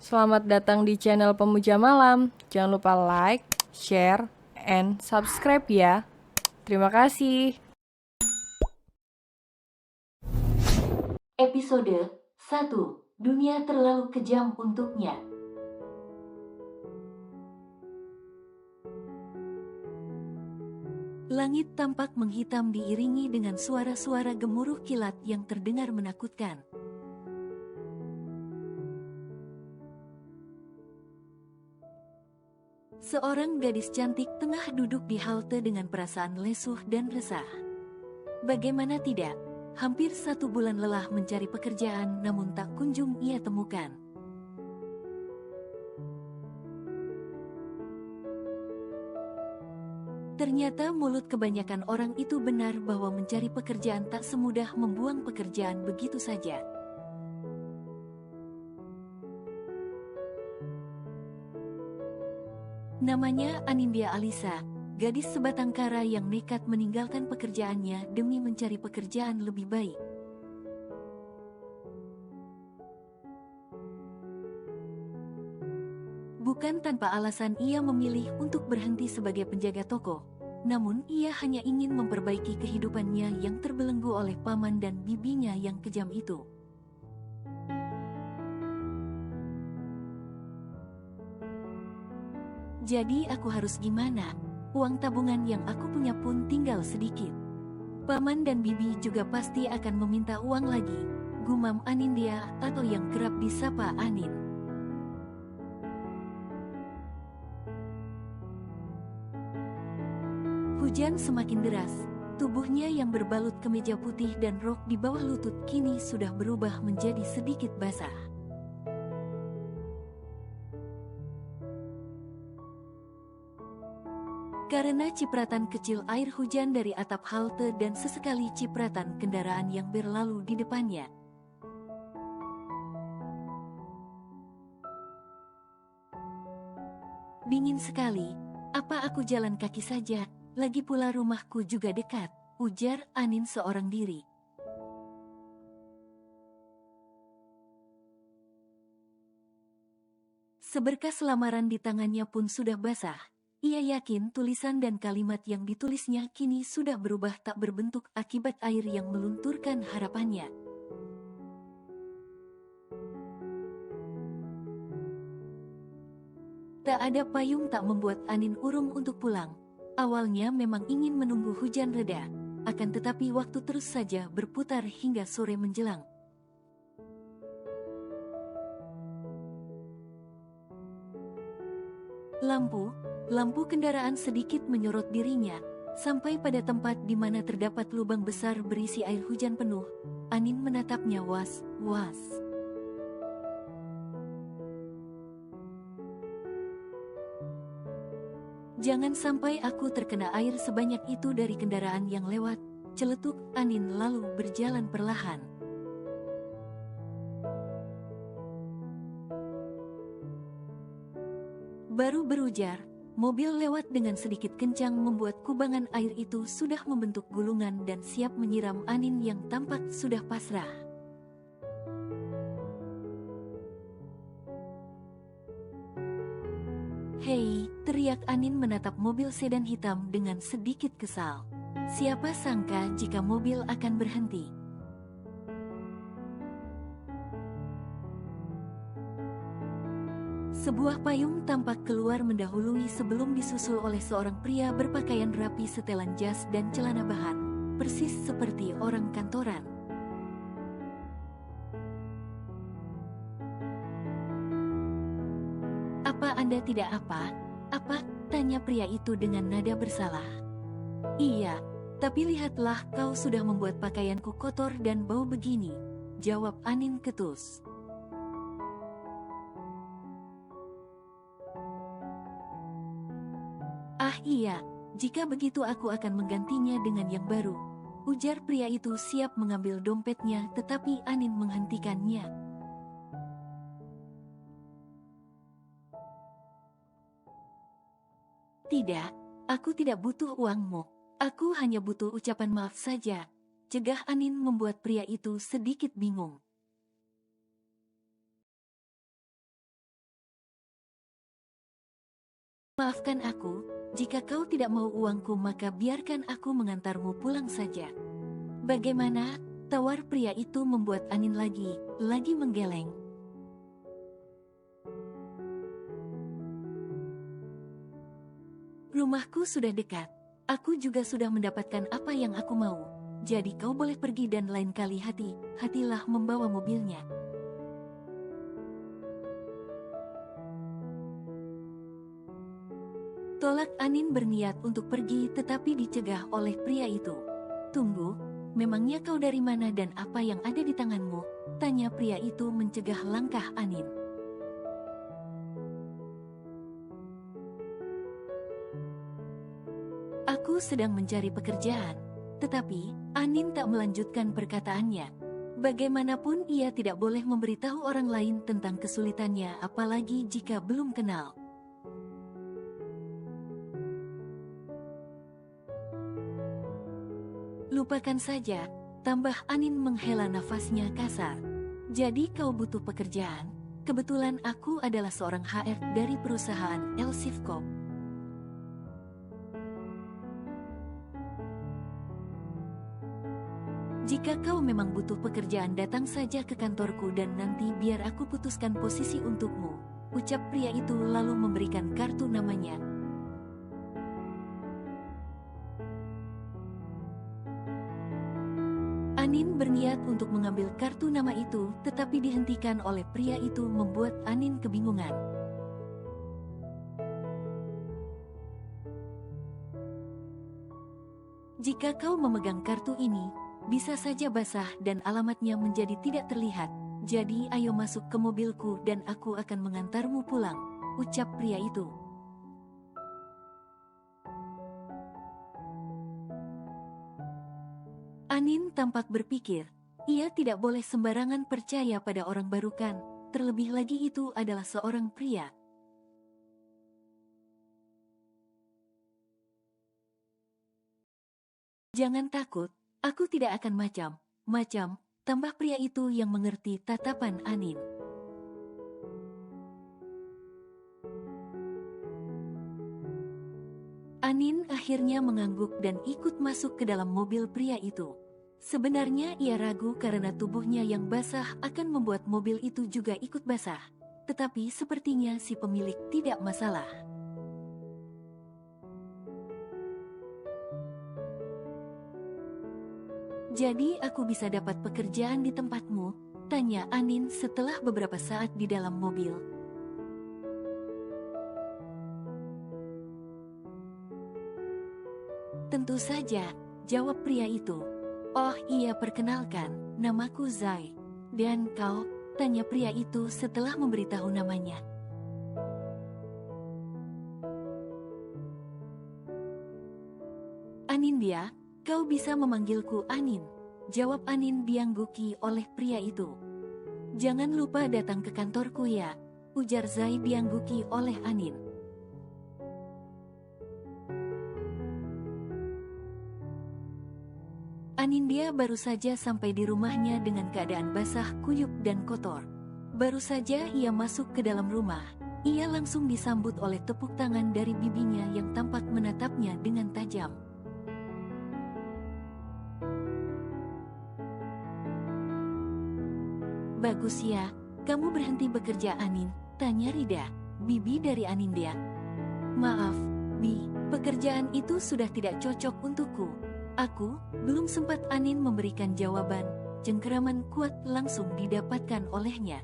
Selamat datang di channel Pemuja Malam. Jangan lupa like, share, and subscribe ya. Terima kasih. Episode 1. Dunia terlalu kejam untuknya. Langit tampak menghitam diiringi dengan suara-suara gemuruh kilat yang terdengar menakutkan. Seorang gadis cantik tengah duduk di halte dengan perasaan lesuh dan resah. Bagaimana tidak, hampir 1 bulan lelah mencari pekerjaan namun tak kunjung ia temukan. Ternyata mulut kebanyakan orang itu benar bahwa mencari pekerjaan tak semudah membuang pekerjaan begitu saja. Namanya Anindya Alisa, gadis sebatang kara yang nekat meninggalkan pekerjaannya demi mencari pekerjaan lebih baik. Bukan tanpa alasan ia memilih untuk berhenti sebagai penjaga toko, namun ia hanya ingin memperbaiki kehidupannya yang terbelenggu oleh paman dan bibinya yang kejam itu. Jadi aku harus gimana? Uang tabungan yang aku punya pun tinggal sedikit. Paman dan bibi juga pasti akan meminta uang lagi, gumam Anindya atau yang kerap disapa Anin. Hujan semakin deras, tubuhnya yang berbalut kemeja putih dan rok di bawah lutut kini sudah berubah menjadi sedikit basah. Karena cipratan kecil air hujan dari atap halte dan sesekali cipratan kendaraan yang berlalu di depannya. Dingin sekali, apa aku jalan kaki saja, lagi pula rumahku juga dekat, ujar Anin seorang diri. Seberkas lamaran di tangannya pun sudah basah. Ia yakin tulisan dan kalimat yang ditulisnya kini sudah berubah tak berbentuk akibat air yang melunturkan harapannya. Tak ada payung tak membuat Anin urung untuk pulang. Awalnya memang ingin menunggu hujan reda, akan tetapi waktu terus saja berputar hingga sore menjelang. Lampu kendaraan sedikit menyorot dirinya, sampai pada tempat di mana terdapat lubang besar berisi air hujan penuh. Anin menatapnya was-was. Jangan sampai aku terkena air sebanyak itu dari kendaraan yang lewat, celetuk Anin lalu berjalan perlahan. Baru berujar, mobil lewat dengan sedikit kencang membuat kubangan air itu sudah membentuk gulungan dan siap menyiram Anin yang tampak sudah pasrah. Hei, teriak Anin menatap mobil sedan hitam dengan sedikit kesal. Siapa sangka jika mobil akan berhenti. Sebuah payung tampak keluar mendahului sebelum disusul oleh seorang pria berpakaian rapi setelan jas dan celana bahan, persis seperti orang kantoran. Apa Anda tidak apa? Apa? Tanya pria itu dengan nada bersalah. Iya, tapi lihatlah kau sudah membuat pakaianku kotor dan bau begini, jawab Anin ketus. Ah iya, jika begitu aku akan menggantinya dengan yang baru, ujar pria itu siap mengambil dompetnya tetapi Anin menghentikannya. Tidak, aku tidak butuh uangmu, aku hanya butuh ucapan maaf saja, cegah Anin membuat pria itu sedikit bingung. Maafkan aku, jika kau tidak mau uangku maka biarkan aku mengantarmu pulang saja. Bagaimana? Tawar pria itu membuat Anin lagi menggeleng. Rumahku sudah dekat. Aku juga sudah mendapatkan apa yang aku mau. Jadi kau boleh pergi dan lain kali hati-hatilah membawa mobilnya. Tolak Anin berniat untuk pergi tetapi dicegah oleh pria itu. Tunggu, memangnya kau dari mana dan apa yang ada di tanganmu? Tanya pria itu mencegah langkah Anin. Aku sedang mencari pekerjaan. Tetapi, Anin tak melanjutkan perkataannya. Bagaimanapun ia tidak boleh memberitahu orang lain tentang kesulitannya apalagi jika belum kenal. Lupakan saja, tambah Anin menghela nafasnya kasar. Jadi kau butuh pekerjaan? Kebetulan aku adalah seorang HR dari perusahaan Elsifco. Jika kau memang butuh pekerjaan datang saja ke kantorku dan nanti biar aku putuskan posisi untukmu, ucap pria itu lalu memberikan kartu namanya. Anin berniat untuk mengambil kartu nama itu, tetapi dihentikan oleh pria itu membuat Anin kebingungan. Jika kau memegang kartu ini, bisa saja basah dan alamatnya menjadi tidak terlihat. Jadi ayo masuk ke mobilku dan aku akan mengantarmu pulang, ucap pria itu. Anin tampak berpikir, ia tidak boleh sembarangan percaya pada orang barukan, terlebih lagi itu adalah seorang pria. Jangan takut, aku tidak akan macam, tambah pria itu yang mengerti tatapan Anin. Anin akhirnya mengangguk dan ikut masuk ke dalam mobil pria itu. Sebenarnya ia ragu karena tubuhnya yang basah akan membuat mobil itu juga ikut basah. Tetapi sepertinya si pemilik tidak masalah. Jadi aku bisa dapat pekerjaan di tempatmu? Tanya Anin setelah beberapa saat di dalam mobil. Tentu saja, jawab pria itu. Oh iya, perkenalkan, namaku Zai. Dan kau? Tanya pria itu setelah memberitahu namanya. Anindya, kau bisa memanggilku Anin. Jawab Anin diangguki oleh pria itu. Jangan lupa datang ke kantorku ya, ujar Zai diangguki oleh Anin. Anindya baru saja sampai di rumahnya dengan keadaan basah, kuyup dan kotor. Baru saja ia masuk ke dalam rumah, ia langsung disambut oleh tepuk tangan dari bibinya yang tampak menatapnya dengan tajam. Bagus ya, kamu berhenti bekerja Anin, tanya Rida, bibi dari Anindya. Maaf, Bi, pekerjaan itu sudah tidak cocok untukku. Aku, belum sempat Anin memberikan jawaban, cengkeraman kuat langsung didapatkan olehnya.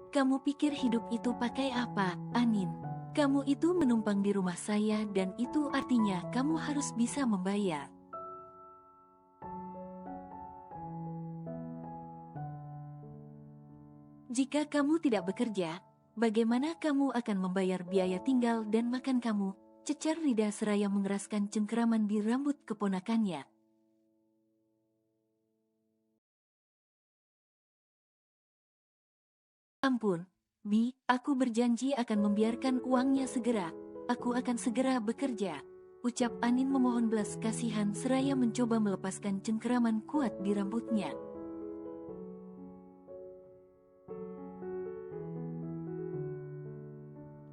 Kamu pikir hidup itu pakai apa, Anin? Kamu itu menumpang di rumah saya dan itu artinya kamu harus bisa membayar. Jika kamu tidak bekerja, bagaimana kamu akan membayar biaya tinggal dan makan kamu? Cecar Rida seraya mengeraskan cengkeraman di rambut keponakannya. Ampun, Bi, aku berjanji akan membiarkan uangnya segera. Aku akan segera bekerja, ucap Anin memohon belas kasihan seraya mencoba melepaskan cengkeraman kuat di rambutnya.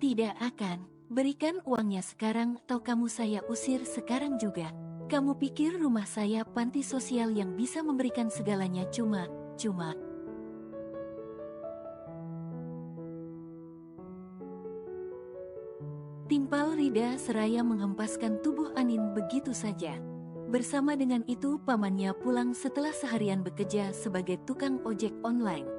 Tidak akan. Berikan uangnya sekarang atau kamu saya usir sekarang juga. Kamu pikir rumah saya panti sosial yang bisa memberikan segalanya cuma. Timpal Rida seraya menghempaskan tubuh Anin begitu saja. Bersama dengan itu pamannya pulang setelah seharian bekerja sebagai tukang ojek online.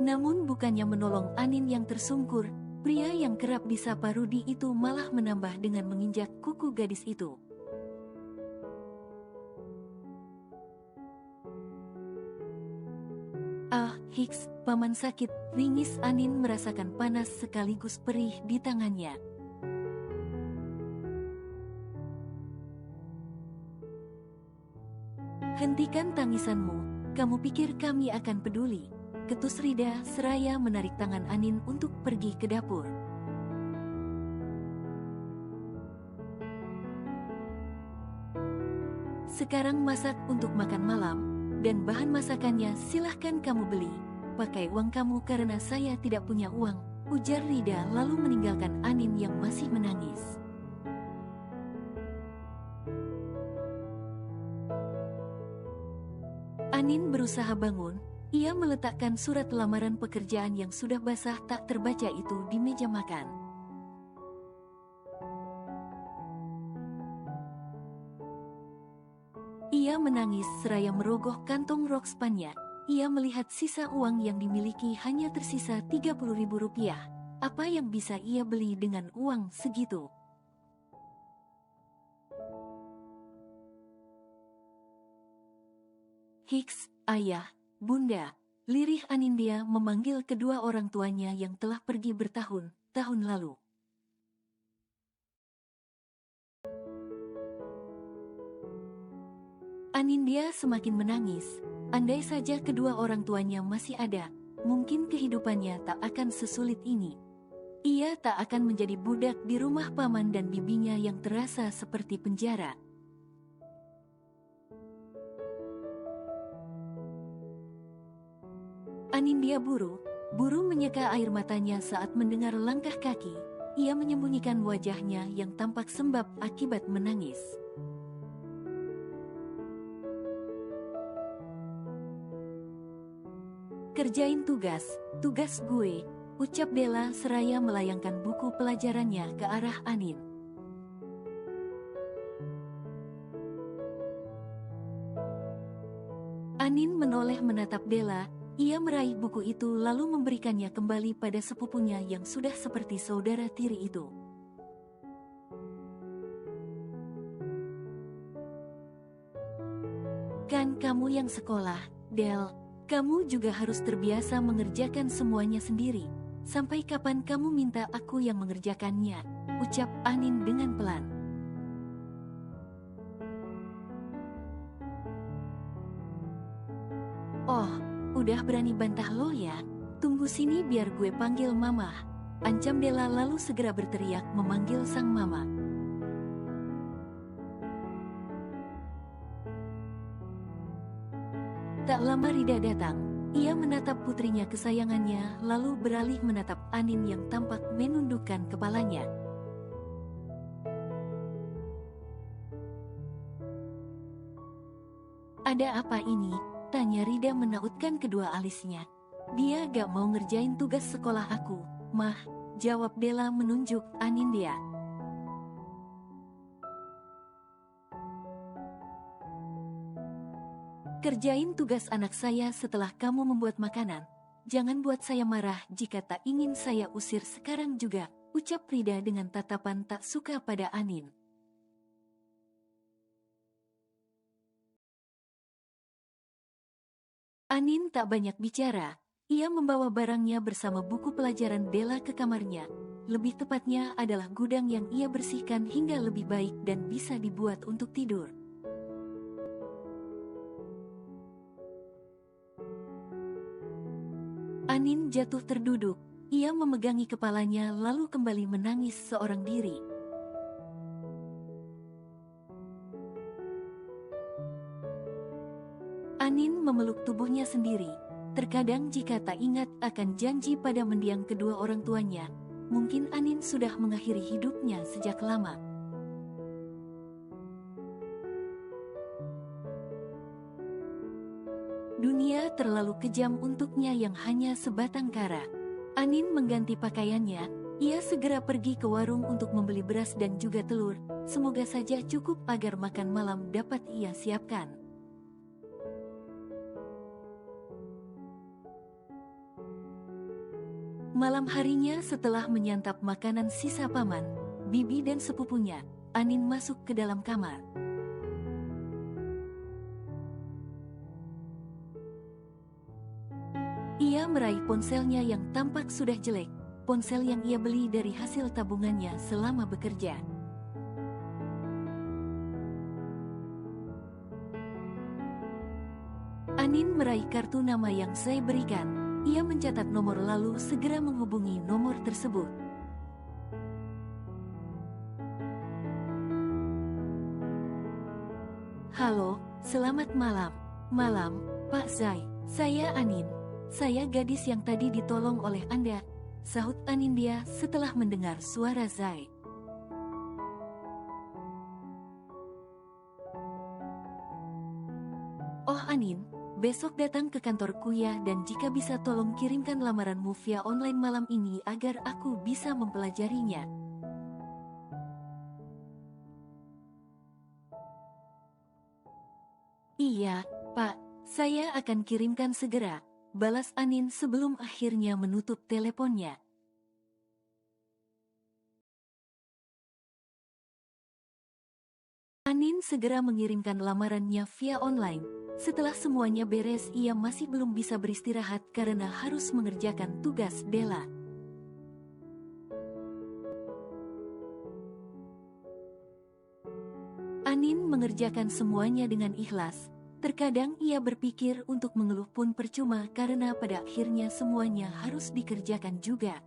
Namun bukannya menolong Anin yang tersungkur, pria yang kerap disapa Rudi itu malah menambah dengan menginjak kuku gadis itu. Ah, Hicks, paman sakit, ringis Anin merasakan panas sekaligus perih di tangannya. Hentikan tangisanmu, kamu pikir kami akan peduli? Ketus Rida seraya menarik tangan Anin untuk pergi ke dapur. Sekarang masak untuk makan malam, dan bahan masakannya silahkan kamu beli. Pakai uang kamu karena saya tidak punya uang, ujar Rida lalu meninggalkan Anin yang masih menangis. Anin berusaha bangun. Ia meletakkan surat lamaran pekerjaan yang sudah basah tak terbaca itu di meja makan. Ia menangis seraya merogoh kantong rok spannya. Ia melihat sisa uang yang dimiliki hanya tersisa 30.000 rupiah. Apa yang bisa ia beli dengan uang segitu? Hicks, ayah, bunda, lirih Anindya memanggil kedua orang tuanya yang telah pergi bertahun-tahun lalu. Anindya semakin menangis. Andai saja kedua orang tuanya masih ada, mungkin kehidupannya tak akan sesulit ini. Ia tak akan menjadi budak di rumah paman dan bibinya yang terasa seperti penjara. Anindya buru menyeka air matanya saat mendengar langkah kaki. Ia menyembunyikan wajahnya yang tampak sembab akibat menangis. Kerjain tugas gue, ucap Bella seraya melayangkan buku pelajarannya ke arah Anin. Anin menoleh menatap Bella. Ia meraih buku itu lalu memberikannya kembali pada sepupunya yang sudah seperti saudara tiri itu. Kan kamu yang sekolah, Del. Kamu juga harus terbiasa mengerjakan semuanya sendiri. Sampai kapan kamu minta aku yang mengerjakannya? Ucap Anin dengan pelan. Oh, udah berani bantah lo ya? Tunggu sini biar gue panggil mama. Ancam Della lalu segera berteriak memanggil sang mama. Tak lama Rida datang. Ia menatap putrinya kesayangannya lalu beralih menatap Anin yang tampak menundukkan kepalanya. Ada apa ini? Tanya Rida menautkan kedua alisnya. Dia gak mau ngerjain tugas sekolah aku, Mah, jawab Della menunjuk Anindya. Kerjain tugas anak saya setelah kamu membuat makanan. Jangan buat saya marah jika tak ingin saya usir sekarang juga, ucap Rida dengan tatapan tak suka pada Anin. Anin tak banyak bicara. Ia membawa barangnya bersama buku pelajaran Della ke kamarnya. Lebih tepatnya adalah gudang yang ia bersihkan hingga lebih baik dan bisa dibuat untuk tidur. Anin jatuh terduduk. Ia memegangi kepalanya lalu kembali menangis seorang diri. Anin memeluk tubuhnya sendiri. Terkadang jika tak ingat akan janji pada mendiang kedua orang tuanya, mungkin Anin sudah mengakhiri hidupnya sejak lama. Dunia terlalu kejam untuknya yang hanya sebatang kara. Anin mengganti pakaiannya, ia segera pergi ke warung untuk membeli beras dan juga telur, semoga saja cukup agar makan malam dapat ia siapkan. Malam harinya setelah menyantap makanan sisa paman, bibi dan sepupunya, Anin masuk ke dalam kamar. Ia meraih ponselnya yang tampak sudah jelek, ponsel yang ia beli dari hasil tabungannya selama bekerja. Anin meraih kartu nama yang saya berikan. Ia mencatat nomor lalu segera menghubungi nomor tersebut. Halo, selamat malam. Malam, Pak Zai. Saya Anin. Saya gadis yang tadi ditolong oleh Anda, sahut Anindya setelah mendengar suara Zai. Oh Anin, besok datang ke kantorku ya, dan jika bisa tolong kirimkan lamaranmu via online malam ini agar aku bisa mempelajarinya. Iya, Pak, saya akan kirimkan segera, balas Anin sebelum akhirnya menutup teleponnya. Anin segera mengirimkan lamarannya via online. Setelah semuanya beres, ia masih belum bisa beristirahat karena harus mengerjakan tugas Della. Anin mengerjakan semuanya dengan ikhlas. Terkadang ia berpikir untuk mengeluh pun percuma karena pada akhirnya semuanya harus dikerjakan juga.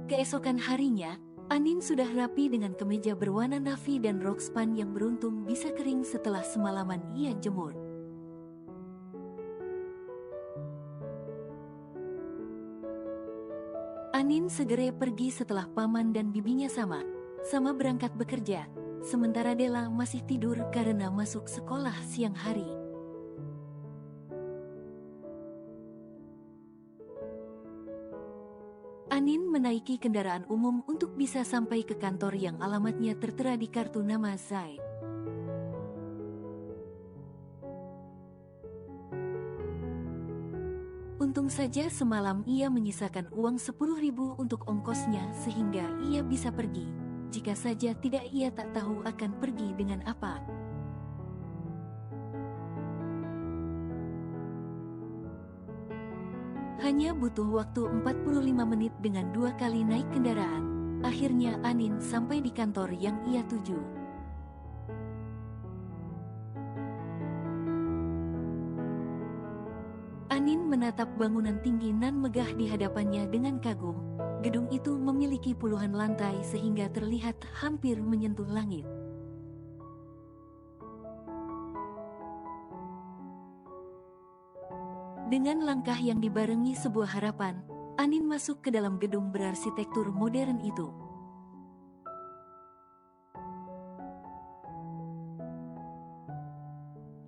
Keesokan harinya, Anin sudah rapi dengan kemeja berwarna navy dan rok span yang beruntung bisa kering setelah semalaman ia jemur. Anin segera pergi setelah paman dan bibinya sama berangkat bekerja, sementara Della masih tidur karena masuk sekolah siang hari. Anin menaiki kendaraan umum untuk bisa sampai ke kantor yang alamatnya tertera di kartu nama Zai. Untung saja semalam ia menyisakan uang 10.000 untuk ongkosnya sehingga ia bisa pergi. Jika saja tidak, ia tak tahu akan pergi dengan apa. Hanya butuh waktu 45 menit dengan 2 kali naik kendaraan. Akhirnya Anin sampai di kantor yang ia tuju. Anin menatap bangunan tinggi nan megah di hadapannya dengan kagum. Gedung itu memiliki puluhan lantai sehingga terlihat hampir menyentuh langit. Dengan langkah yang dibarengi sebuah harapan, Anin masuk ke dalam gedung berarsitektur modern itu.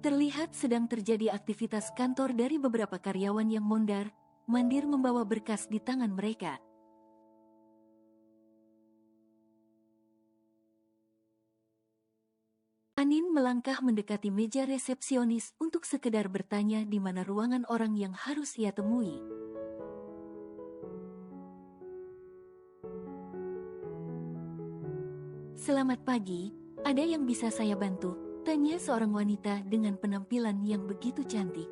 Terlihat sedang terjadi aktivitas kantor dari beberapa karyawan yang mondar-mandir membawa berkas di tangan mereka. Anin melangkah mendekati meja resepsionis untuk sekedar bertanya di mana ruangan orang yang harus ia temui. Selamat pagi, ada yang bisa saya bantu? Tanya seorang wanita dengan penampilan yang begitu cantik.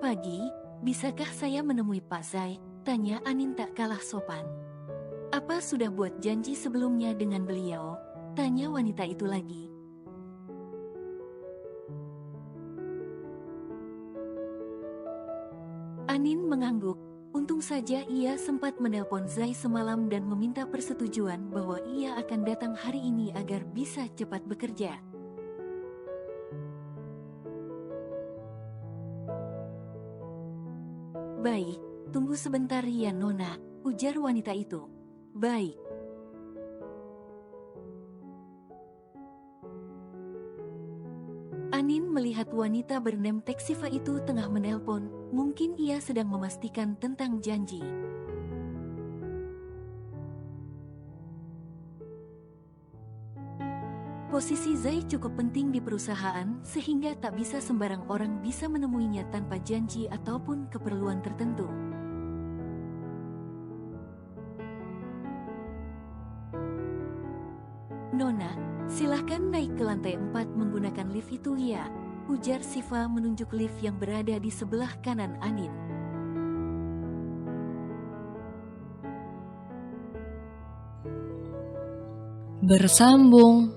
Pagi, bisakah saya menemui Pak Zai? Tanya Anin tak kalah sopan. Apa sudah buat janji sebelumnya dengan beliau? Tanya wanita itu lagi. Anin mengangguk. Untung saja ia sempat menelpon Zai semalam dan meminta persetujuan bahwa ia akan datang hari ini agar bisa cepat bekerja. Baik, tunggu sebentar ya Nona, ujar wanita itu. Baik. Anin melihat wanita bernama Teksiva itu tengah menelpon, mungkin ia sedang memastikan tentang janji. Posisi Zai cukup penting di perusahaan sehingga tak bisa sembarang orang bisa menemuinya tanpa janji ataupun keperluan tertentu. Nona, silahkan naik ke lantai 4 menggunakan lift itu ya, ujar Siva menunjuk lift yang berada di sebelah kanan Anin. Bersambung.